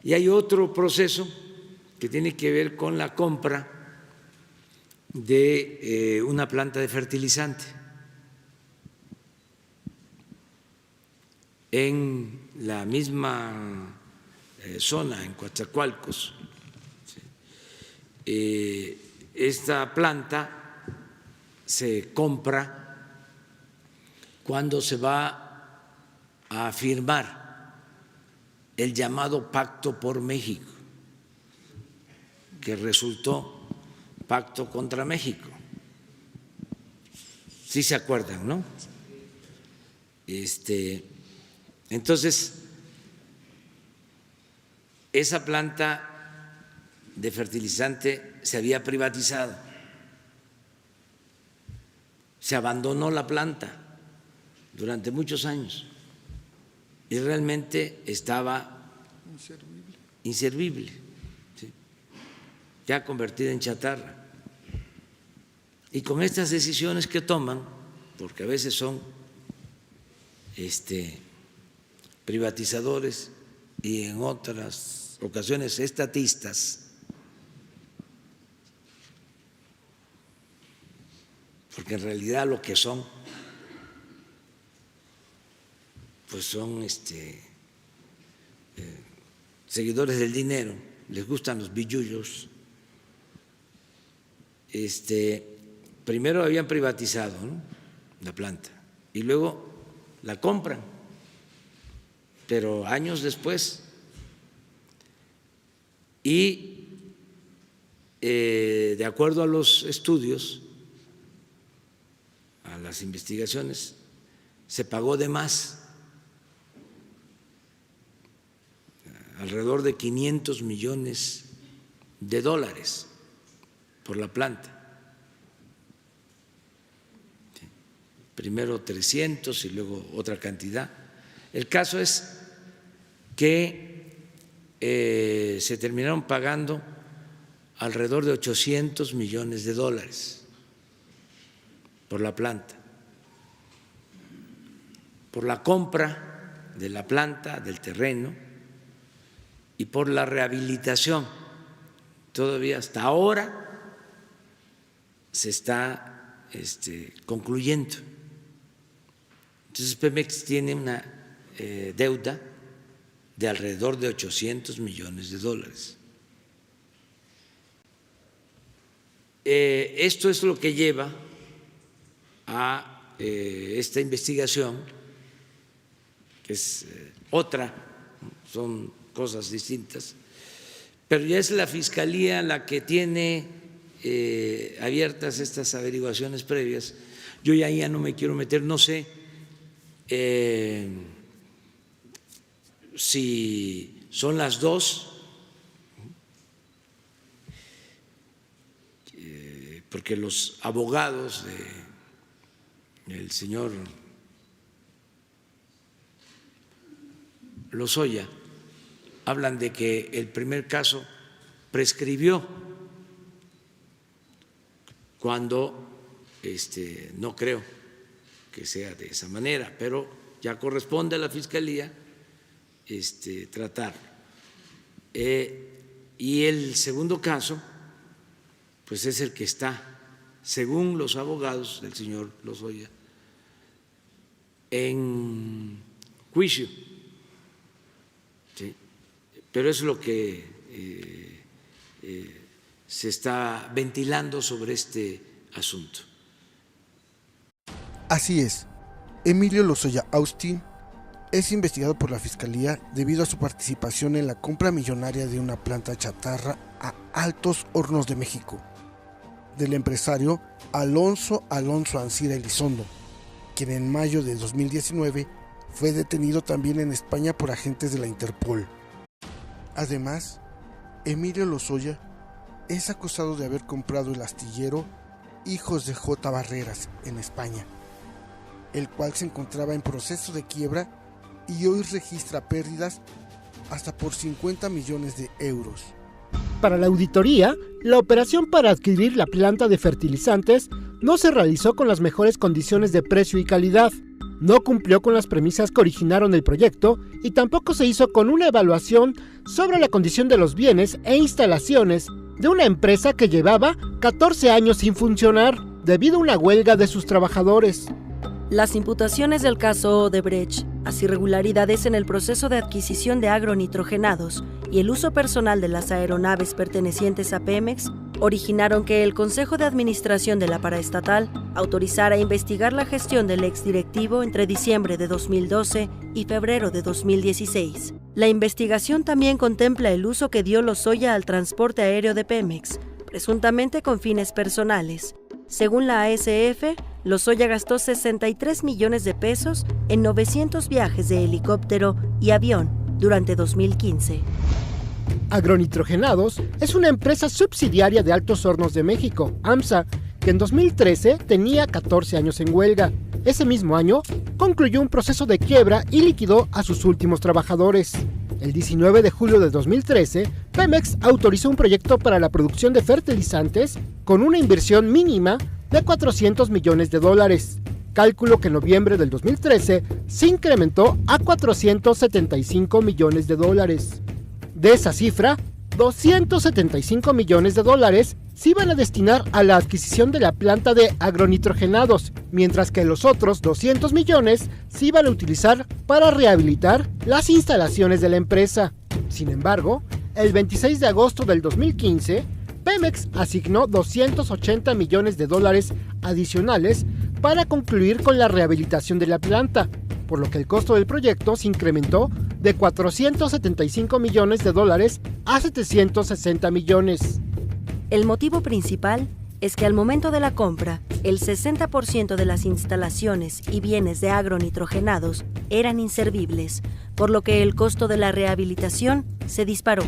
Y hay otro proceso que tiene que ver con la compra de una planta de fertilizante en la misma zona, en Coatzacoalcos. Esta planta se compra cuando se va a firmar el llamado Pacto por México, que resultó Pacto contra México. Sí se acuerdan, ¿no? Entonces, esa planta de fertilizante se había privatizado, se abandonó la planta durante muchos años y realmente estaba inservible, ¿sí? Ya convertida en chatarra. Y con estas decisiones que toman, porque a veces son privatizadores y en otras ocasiones estatistas, porque en realidad lo que son, pues son seguidores del dinero, les gustan los billullos. Primero habían privatizado, ¿no?, la planta y luego la compran, pero años después. Y de acuerdo a los estudios, a las investigaciones, se pagó de más, alrededor de $500 millones por la planta. Primero 300 y luego otra cantidad. El caso es que se terminaron pagando alrededor de $800 millones por la planta, por la compra de la planta, del terreno y por la rehabilitación. Todavía hasta ahora se está concluyendo. Entonces Pemex tiene una deuda de alrededor de $800 millones. Esto es lo que lleva a esta investigación, que es otra, son cosas distintas, pero ya es la Fiscalía la que tiene abiertas estas averiguaciones previas. Yo ya no me quiero meter, no sé si son las dos, porque los abogados del señor Lozoya hablan de que el primer caso prescribió, cuando no creo que sea de esa manera, pero ya corresponde a la Fiscalía tratar. Y el segundo caso, pues es el que está, según los abogados del señor Lozoya, en juicio, ¿sí? Pero es lo que se está ventilando sobre este asunto. Así es, Emilio Lozoya Austin es investigado por la Fiscalía debido a su participación en la compra millonaria de una planta chatarra a Altos Hornos de México, del empresario Alonso Ancira Elizondo, quien en mayo de 2019 fue detenido también en España por agentes de la Interpol. Además, Emilio Lozoya es acusado de haber comprado el astillero Hijos de J. Barreras en España, el cual se encontraba en proceso de quiebra y hoy registra pérdidas hasta por 50 millones de euros. Para la auditoría, la operación para adquirir la planta de fertilizantes no se realizó con las mejores condiciones de precio y calidad, no cumplió con las premisas que originaron el proyecto y tampoco se hizo con una evaluación sobre la condición de los bienes e instalaciones de una empresa que llevaba 14 años sin funcionar debido a una huelga de sus trabajadores. Las imputaciones del caso Odebrecht, las irregularidades en el proceso de adquisición de agronitrogenados y el uso personal de las aeronaves pertenecientes a Pemex originaron que el Consejo de Administración de la paraestatal autorizara investigar la gestión del exdirectivo entre diciembre de 2012 y febrero de 2016. La investigación también contempla el uso que dio Lozoya al transporte aéreo de Pemex, presuntamente con fines personales. Según la ASF, Lozoya gastó 63 millones de pesos en 900 viajes de helicóptero y avión durante 2015. Agronitrogenados es una empresa subsidiaria de Altos Hornos de México, AMSA, que en 2013 tenía 14 años en huelga. Ese mismo año concluyó un proceso de quiebra y liquidó a sus últimos trabajadores. El 19 de julio de 2013, Pemex autorizó un proyecto para la producción de fertilizantes con una inversión mínima de $400 millones, cálculo que en noviembre del 2013 se incrementó a $475 millones. De esa cifra, $275 millones se iban a destinar a la adquisición de la planta de agronitrogenados, mientras que los otros 200 millones se iban a utilizar para rehabilitar las instalaciones de la empresa. Sin embargo, el 26 de agosto del 2015, Pemex asignó $280 millones adicionales para concluir con la rehabilitación de la planta, por lo que el costo del proyecto se incrementó de $475 millones a $760 millones. El motivo principal es que al momento de la compra, el 60% de las instalaciones y bienes de agronitrogenados eran inservibles, por lo que el costo de la rehabilitación se disparó.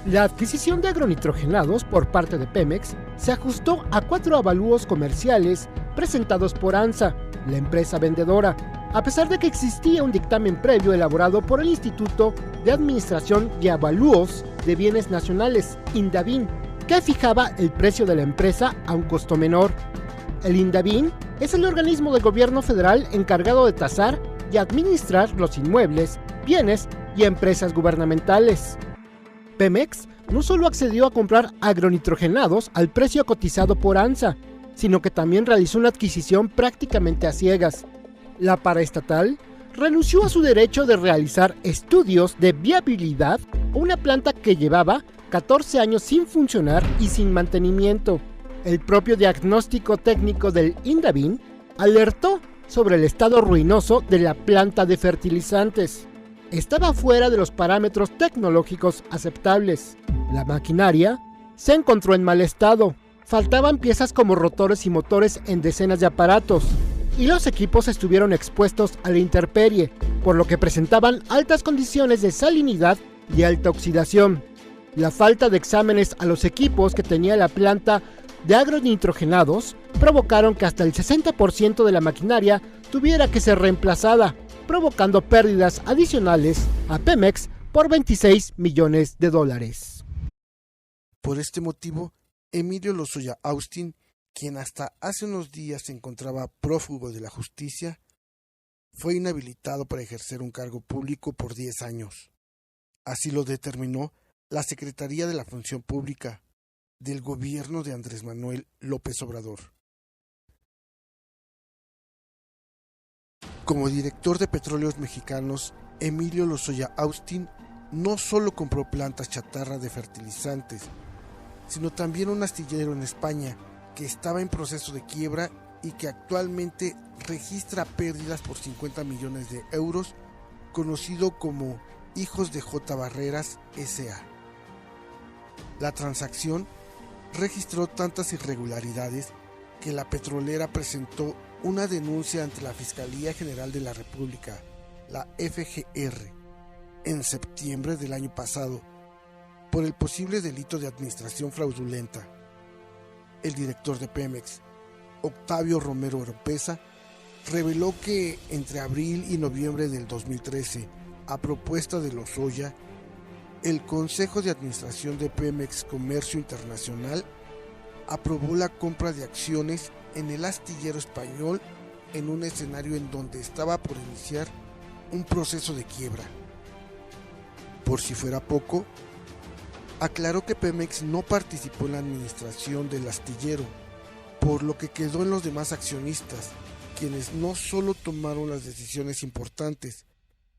La adquisición de agronitrogenados por parte de Pemex se ajustó a 4 avalúos comerciales presentados por ANSA, la empresa vendedora, a pesar de que existía un dictamen previo elaborado por el Instituto de Administración y Avalúos de Bienes Nacionales, INDABIN, que fijaba el precio de la empresa a un costo menor. El INDABIN es el organismo del gobierno federal encargado de tasar y administrar los inmuebles, bienes y empresas gubernamentales. Pemex no solo accedió a comprar agronitrogenados al precio cotizado por ANSA, sino que también realizó una adquisición prácticamente a ciegas. La paraestatal renunció a su derecho de realizar estudios de viabilidad a una planta que llevaba 14 años sin funcionar y sin mantenimiento. El propio diagnóstico técnico del INDABIN alertó sobre el estado ruinoso de la planta de fertilizantes. Estaba fuera de los parámetros tecnológicos aceptables. La maquinaria se encontró en mal estado. Faltaban piezas como rotores y motores en decenas de aparatos, y los equipos estuvieron expuestos a la intemperie, por lo que presentaban altas condiciones de salinidad y alta oxidación. La falta de exámenes a los equipos que tenía la planta de agronitrogenados provocaron que hasta el 60% de la maquinaria tuviera que ser reemplazada, provocando pérdidas adicionales a Pemex por $26 millones. Por este motivo, Emilio Lozoya Austin, quien hasta hace unos días se encontraba prófugo de la justicia, fue inhabilitado para ejercer un cargo público por 10 años. Así lo determinó la Secretaría de la Función Pública del gobierno de Andrés Manuel López Obrador. Como director de Petróleos Mexicanos, Emilio Lozoya Austin no solo compró plantas chatarra de fertilizantes, sino también un astillero en España que estaba en proceso de quiebra y que actualmente registra pérdidas por 50 millones de euros, conocido como Hijos de J. Barreras S.A. La transacción registró tantas irregularidades que la petrolera presentó una denuncia ante la Fiscalía General de la República, la FGR, en septiembre del año pasado, por el posible delito de administración fraudulenta. El director de Pemex, Octavio Romero Oropeza, reveló que entre abril y noviembre del 2013, a propuesta de Lozoya, el Consejo de Administración de Pemex Comercio Internacional aprobó la compra de acciones en el astillero español en un escenario en donde estaba por iniciar un proceso de quiebra. Por si fuera poco, aclaró que Pemex no participó en la administración del astillero, por lo que quedó en los demás accionistas, quienes no solo tomaron las decisiones importantes,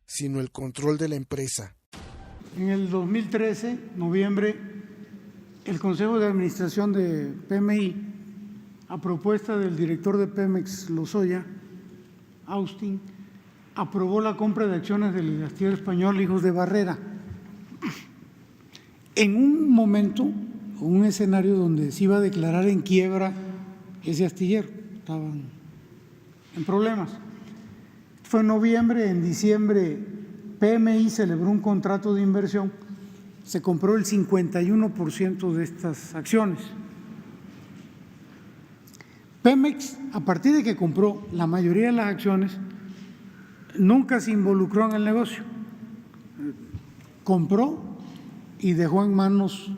sino el control de la empresa. En el 2013, noviembre, el Consejo de Administración de PMI, a propuesta del director de Pemex, Lozoya Austin, aprobó la compra de acciones del astillero español Hijos de Barrera. En un momento, un escenario donde se iba a declarar en quiebra ese astillero, estaban en problemas. Fue en noviembre, en diciembre PMI celebró un contrato de inversión, se compró el 51% de estas acciones. Pemex, a partir de que compró la mayoría de las acciones, nunca se involucró en el negocio. Compró y dejó en manos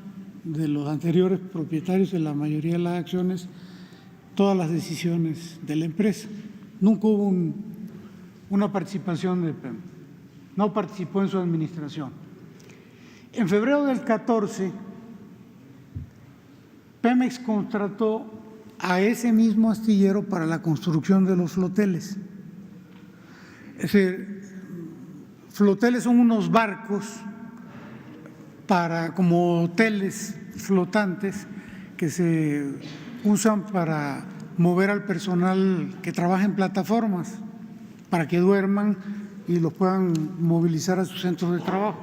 de los anteriores propietarios de la mayoría de las acciones todas las decisiones de la empresa. Nunca hubo una participación de Pemex, no participó en su administración. En febrero del 14, Pemex contrató a ese mismo astillero para la construcción de los floteles. Es decir, floteles son unos barcos como hoteles flotantes que se usan para mover al personal que trabaja en plataformas, para que duerman y los puedan movilizar a sus centros de trabajo.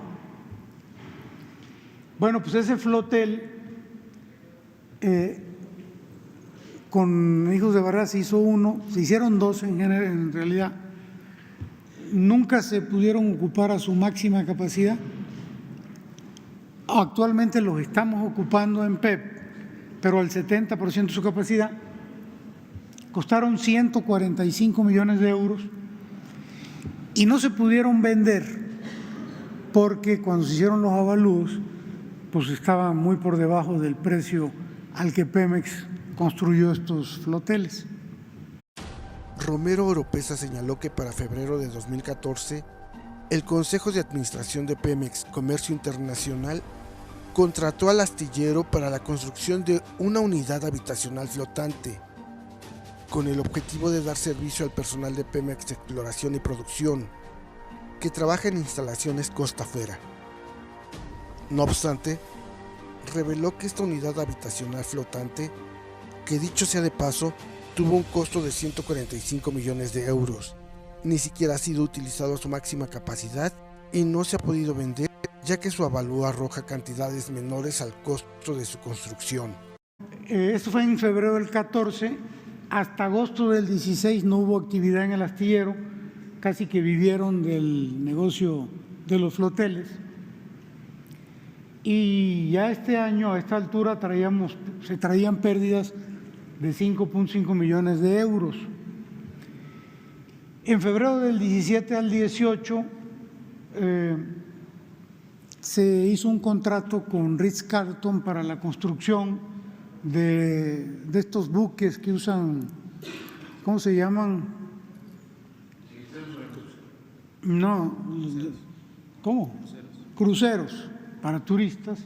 Bueno, pues ese flotel con Hijos de Barrera se hizo uno, se hicieron dos en realidad, nunca se pudieron ocupar a su máxima capacidad. Actualmente los estamos ocupando en PEP, pero al 70% de su capacidad. Costaron 145 millones de euros y no se pudieron vender porque cuando se hicieron los avalúos, pues estaban muy por debajo del precio al que Pemex construyó estos floteles. Romero Oropesa señaló que para febrero de 2014, el Consejo de Administración de Pemex Comercio Internacional contrató al astillero para la construcción de una unidad habitacional flotante, con el objetivo de dar servicio al personal de Pemex Exploración y Producción, que trabaja en instalaciones costa afuera. No obstante, reveló que esta unidad habitacional flotante, que dicho sea de paso, tuvo un costo de 145 millones de euros, ni siquiera ha sido utilizado a su máxima capacidad y no se ha podido vender, ya que su avalúo arroja cantidades menores al costo de su construcción. Esto fue en febrero del 14, hasta agosto del 16 no hubo actividad en el astillero, casi que vivieron del negocio de los floteles. Y ya este año, a esta altura, se traían pérdidas de 5.5 millones de euros. En febrero del 17 al 18 se hizo un contrato con Ritz-Carlton para la construcción de estos buques que usan, ¿cómo se llaman? No, ¿cómo? Cruceros para turistas.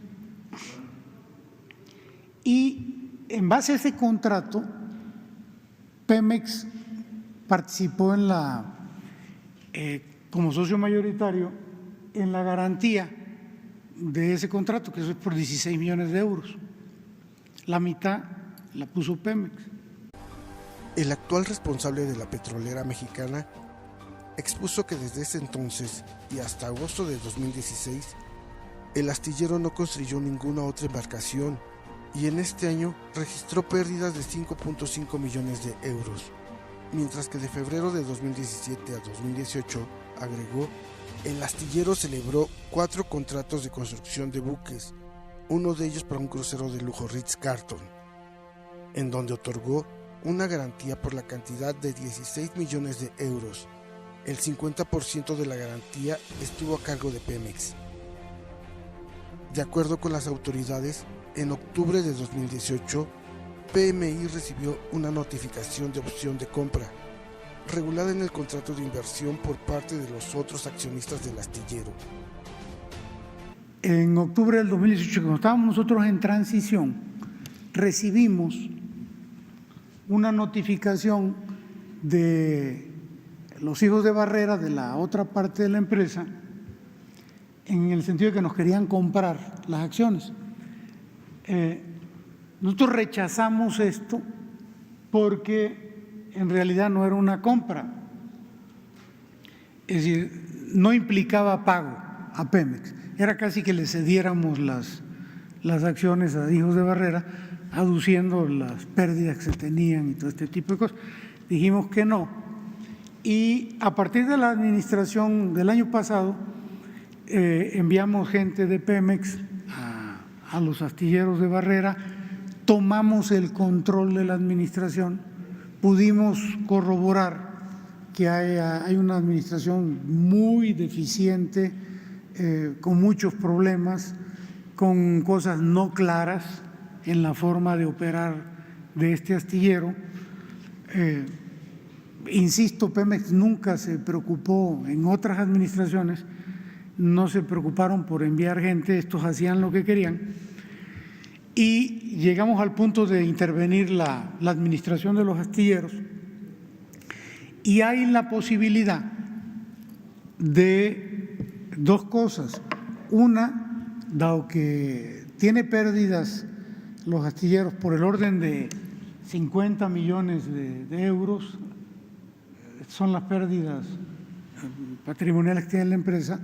Y en base a ese contrato, Pemex participó en como socio mayoritario en la garantía de ese contrato, que es por 16 millones de euros. La mitad la puso Pemex. El actual responsable de la petrolera mexicana expuso que desde ese entonces y hasta agosto de 2016, el astillero no construyó ninguna otra embarcación y en este año registró pérdidas de 5.5 millones de euros, mientras que de febrero de 2017 a 2018, agregó, el astillero celebró 4 contratos de construcción de buques, uno de ellos para un crucero de lujo Ritz-Carlton, en donde otorgó una garantía por la cantidad de 16 millones de euros. El 50% de la garantía estuvo a cargo de Pemex. De acuerdo con las autoridades, en octubre de 2018, PMI recibió una notificación de opción de compra, regulada en el contrato de inversión por parte de los otros accionistas del astillero. En octubre del 2018, cuando estábamos nosotros en transición, recibimos una notificación de los hijos de Barrera, de la otra parte de la empresa, en el sentido de que nos querían comprar las acciones. Nosotros rechazamos esto porque en realidad no era una compra, es decir, no implicaba pago a Pemex, era casi que le cediéramos las acciones a hijos de Barrera, aduciendo las pérdidas que se tenían y todo este tipo de cosas. Dijimos que no. Y a partir de la administración del año pasado, enviamos gente de Pemex a los astilleros de Barrera, tomamos el control de la administración, pudimos corroborar que hay una administración muy deficiente, con muchos problemas, con cosas no claras en la forma de operar de este astillero. Insisto, Pemex nunca se preocupó, en otras administraciones no se preocuparon por enviar gente, estos hacían lo que querían, y llegamos al punto de intervenir la administración de los astilleros, y hay la posibilidad de dos cosas. Una, dado que tiene pérdidas los astilleros por el orden de 50 millones de euros, son las pérdidas patrimoniales que tiene la empresa,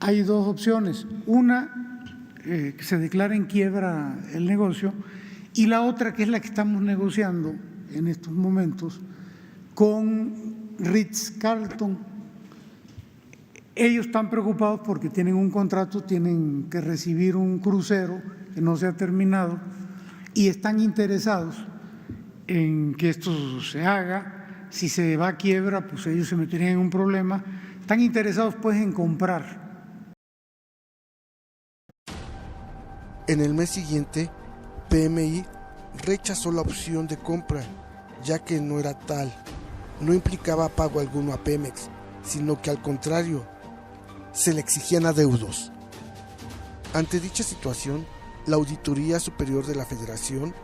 hay dos opciones. Una, que se declare en quiebra el negocio, y la otra, que es la que estamos negociando en estos momentos con Ritz-Carlton. Ellos están preocupados porque tienen un contrato, tienen que recibir un crucero que no se ha terminado y están interesados en que esto se haga. Si se va a quiebra, pues ellos se meterían en un problema. Están interesados pues en comprar. En el mes siguiente, PMI rechazó la opción de compra, ya que no era tal, no implicaba pago alguno a Pemex, sino que al contrario, se le exigían adeudos. Ante dicha situación, la Auditoría Superior de la Federación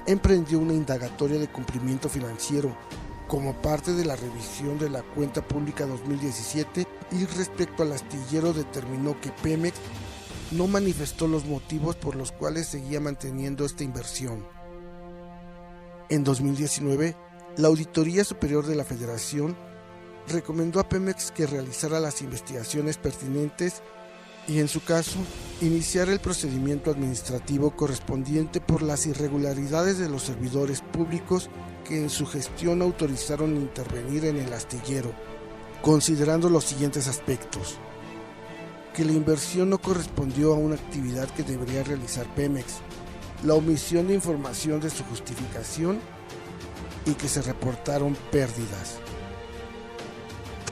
emprendió una indagatoria de cumplimiento financiero como parte de la revisión de la cuenta pública 2017 y respecto al astillero determinó que Pemex no manifestó los motivos por los cuales seguía manteniendo esta inversión. En 2019, la Auditoría Superior de la Federación recomendó a Pemex que realizara las investigaciones pertinentes y, en su caso, iniciar el procedimiento administrativo correspondiente por las irregularidades de los servidores públicos que en su gestión autorizaron intervenir en el astillero, considerando los siguientes aspectos: que la inversión no correspondió a una actividad que debería realizar Pemex, la omisión de información de su justificación y que se reportaron pérdidas.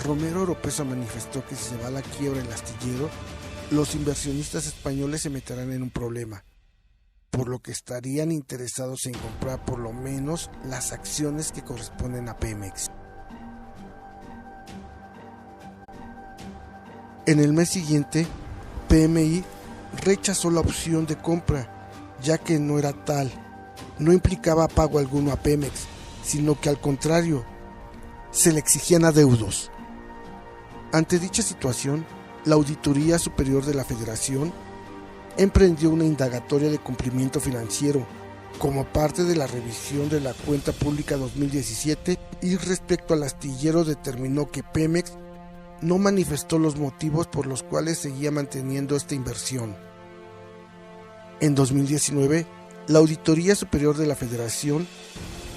Romero Oropesa manifestó que si se va a la quiebra el astillero, los inversionistas españoles se meterán en un problema, por lo que estarían interesados en comprar por lo menos las acciones que corresponden a Pemex. En el mes siguiente, PMI rechazó la opción de compra, ya que no era tal, no implicaba pago alguno a Pemex, sino que al contrario, se le exigían adeudos. Ante dicha situación, la Auditoría Superior de la Federación emprendió una indagatoria de cumplimiento financiero como parte de la revisión de la cuenta pública 2017 y respecto al astillero determinó que Pemex no manifestó los motivos por los cuales seguía manteniendo esta inversión. En 2019, la Auditoría Superior de la Federación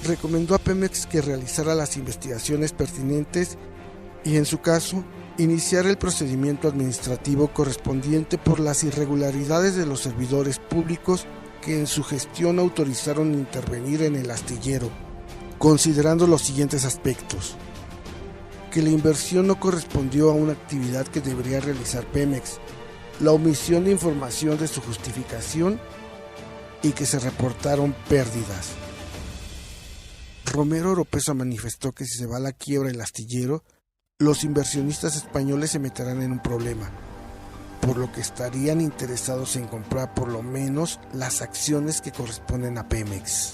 recomendó a Pemex que realizara las investigaciones pertinentes y, en su caso, iniciar el procedimiento administrativo correspondiente por las irregularidades de los servidores públicos que en su gestión autorizaron intervenir en el astillero, considerando los siguientes aspectos: que la inversión no correspondió a una actividad que debería realizar Pemex, la omisión de información de su justificación y que se reportaron pérdidas. Romero Oropesa manifestó que si se va a la quiebra el astillero, los inversionistas españoles se meterán en un problema, por lo que estarían interesados en comprar por lo menos las acciones que corresponden a Pemex.